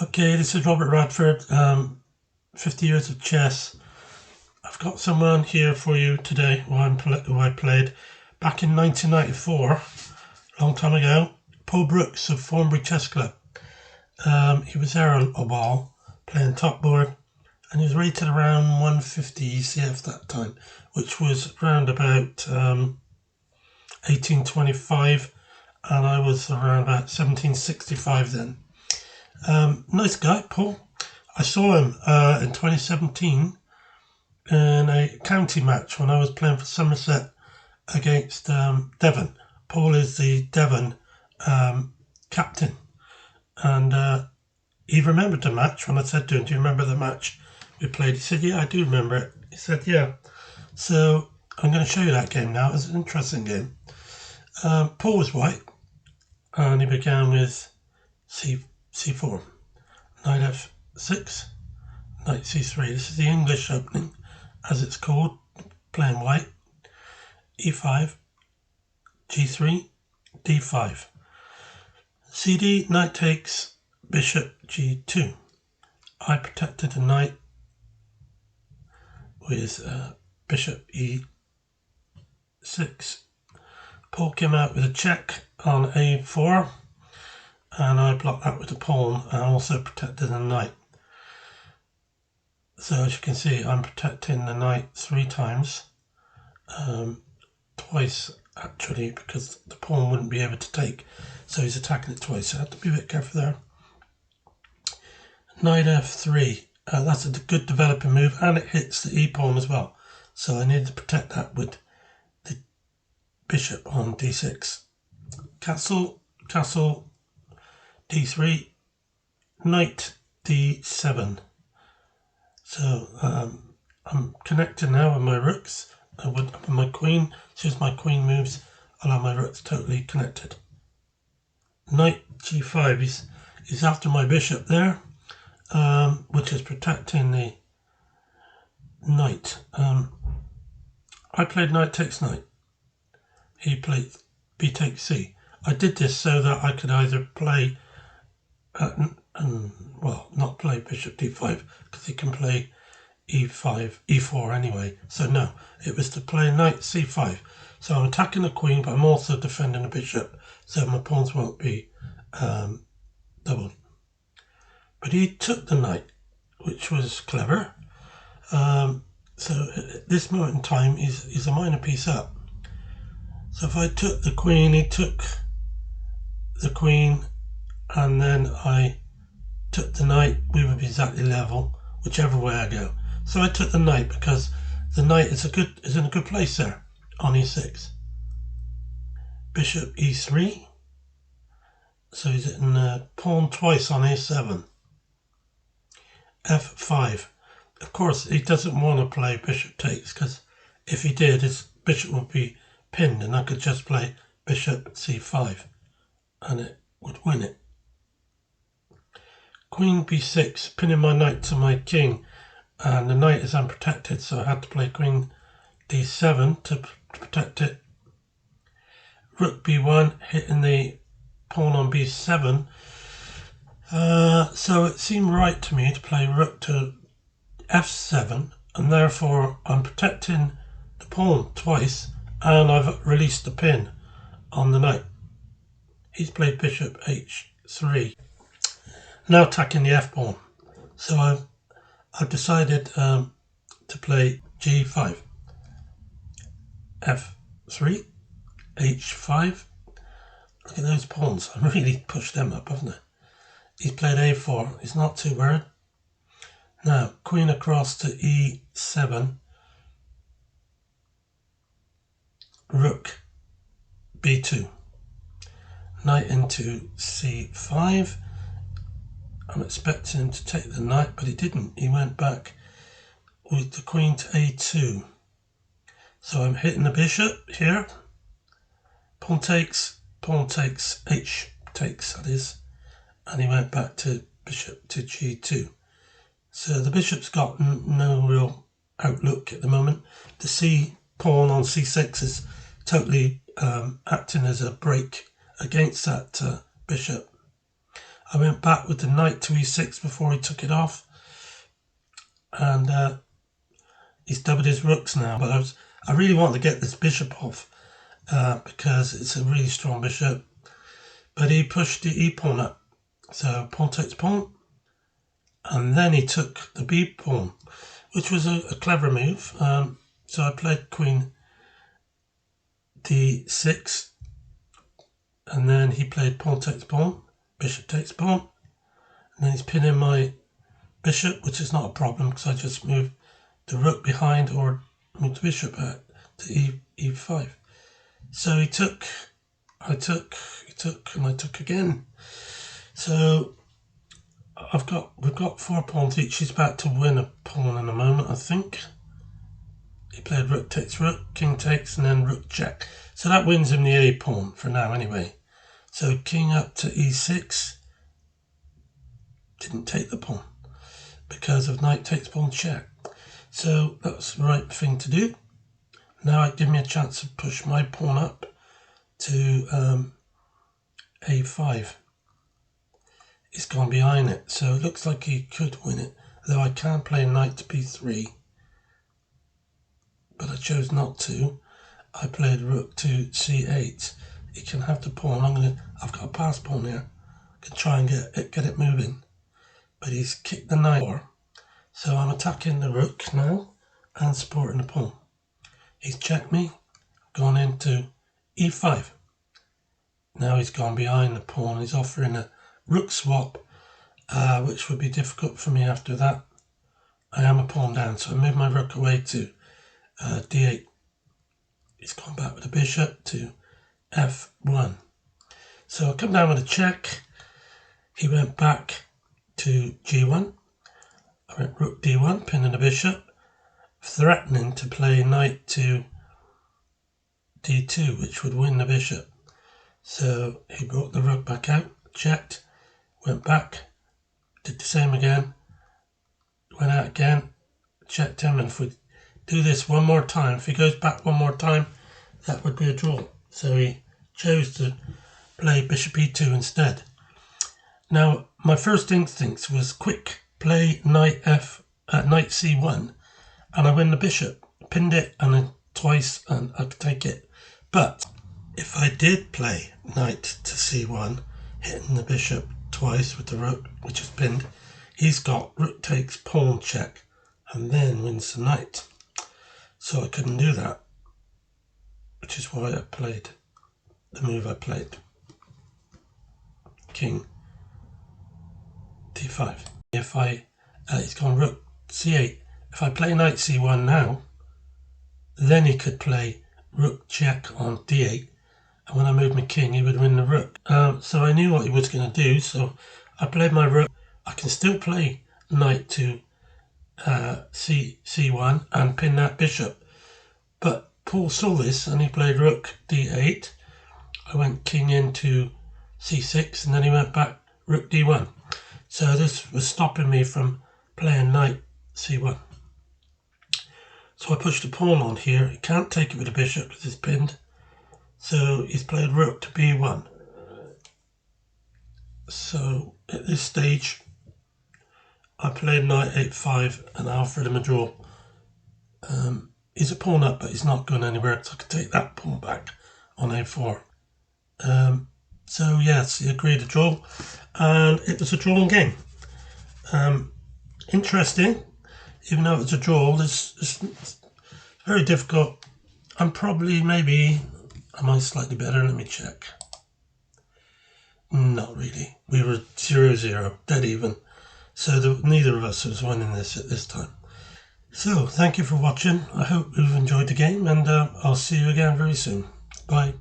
Okay, this is Robert Radford, 50 years of chess. I've got someone here for you today who I played back in 1994, a long time ago. P.Brooks of Thornbury Chess Club. He was there a while, playing top board, and he was rated around 150 ECF that time, which was around about 1825, and I was around about 1765 then. Nice guy, Paul. I saw him in 2017 in a county match when I was playing for Somerset against Devon. Paul is the Devon captain, and he remembered the match when I said to him, "Do you remember the match we played?" He said, "Yeah, I do remember it." He said, "Yeah." So I'm going to show you that game now. It's an interesting game. Paul was white, and he began with C4, knight F6, knight C3. This is the English opening, as it's called, playing white. E5, G3, D5. CD, knight takes, bishop G2. I protected the knight with bishop E6. Paul came out with a check on A4, and I blocked that with a pawn and also protected the knight. So as you can see, I'm protecting the knight 3 times, twice actually, because the pawn wouldn't be able to take, so he's attacking it twice, so I have to be a bit careful there. Knight F3, that's a good developing move, and it hits the E-pawn as well, so I need to protect that with the bishop on D6. Castle, D3, knight D7. So I'm connected now with my rooks, with my queen. As soon as my queen moves, I'll have my rooks totally connected. Knight G5, he's after my bishop there, which is protecting the knight. I played knight takes knight. He played B takes C. I did this so that I could either play, not play bishop D5, because he can play E5, E4 anyway. So no, it was to play knight C5. So I'm attacking the queen, but I'm also defending the bishop, so my pawns won't be doubled. But he took the knight, which was clever. So at this moment in time, he's a minor piece up. So if I took the queen, he took the queen, and then I took the knight, we would be exactly level, whichever way I go. So I took the knight because the knight is in a good place there on E6. Bishop E3. So he's hitting the pawn twice on A7. F5. Of course, he doesn't want to play bishop takes, because if he did, his bishop would be pinned, and I could just play bishop C5, and it would win it. Queen B6, pinning my knight to my king, and the knight is unprotected, so I had to play queen D7 to protect it. Rook B1, hitting the pawn on B7. So it seemed right to me to play rook to F7, and therefore I'm protecting the pawn twice, and I've released the pin on the knight. He's played bishop H3. Now attacking the F-pawn. So I've decided to play G5. F3, H5. Look at those pawns. I really pushed them up, haven't I? He's played A4. He's not too worried. Now, queen across to E7. Rook B2. Knight into C5. I'm expecting him to take the knight, but he didn't. He went back with the queen to A2. So I'm hitting the bishop here. Pawn takes, H takes, that is. And he went back to bishop to G2. So the bishop's got no real outlook at the moment. The C pawn on C6 is totally acting as a break against that bishop. I went back with the knight to e6 before he took it off, and he's doubled his rooks now. But I really want to get this bishop off because it's a really strong bishop. But he pushed the e pawn up, so pawn takes pawn, and then he took the b pawn, which was a clever move. So I played queen d6, and then he played pawn takes pawn, bishop takes pawn, and then he's pinning my bishop, which is not a problem because I just move the rook behind or move the bishop out to e5. So he took, I took, he took, and I took again. So we've got 4 pawns each. He's about to win a pawn in a moment, I think. He played rook takes rook, king takes, and then rook check. So that wins him the a pawn for now anyway. So king up to e6. Didn't take the pawn because of knight takes pawn check. So that's the right thing to do. Now it gives me a chance to push my pawn up to a5. He's gone behind it, so it looks like he could win it, though I can play knight to b3, but I chose not to. I played rook to c8. He can have the pawn. I've got a pass pawn here. I can try and get it moving, but he's kicked the knight, so I'm attacking the rook now and supporting the pawn. He's checked me, gone into e5. Now he's gone behind the pawn. He's offering a rook swap, which would be difficult for me after that. I am a pawn down, so I move my rook away to d8. He's gone back with a bishop to f1. So I come down with a check. He went back to g1. I went rook d1, pinning the bishop, threatening to play knight to d2, which would win the bishop. So he brought the rook back out, checked, went back, did the same again, went out again, checked him, and if we do this one more time, if he goes back one more time, that would be a draw. So he chose to play bishop e2 instead. Now my first instinct was quick, play knight c1, and I win the bishop, pinned it, and then twice, and I could take it. But if I did play knight to c1, hitting the bishop twice with the rook, which is pinned, he's got rook takes pawn check, and then wins the knight. So I couldn't do that, which is why I played the move I played. King d5. If he's gone rook c8. If I play knight c1 now, then he could play rook check on d8, and when I move my king, he would win the rook. So I knew what he was going to do, so I played my rook. I can still play knight to c1 and pin that bishop, but Paul saw this and he played rook d8. I went king into c6, and then he went back rook d1. So this was stopping me from playing knight c1. So I pushed the pawn on here. He can't take it with the bishop because it's pinned. So he's played rook to b1. So at this stage, I played knight h5 and I offered him a draw. He's a pawn up, but he's not going anywhere, so I could take that pawn back on a4. So yes, he agreed to draw, and it was a drawn game. Interesting, even though it was a draw, it's very difficult. I'm probably, maybe, am I slightly better? Let me check. Not really. We were 0-0, dead even. So neither of us was winning this at this time. So thank you for watching. I hope you've enjoyed the game, and I'll see you again very soon. Bye.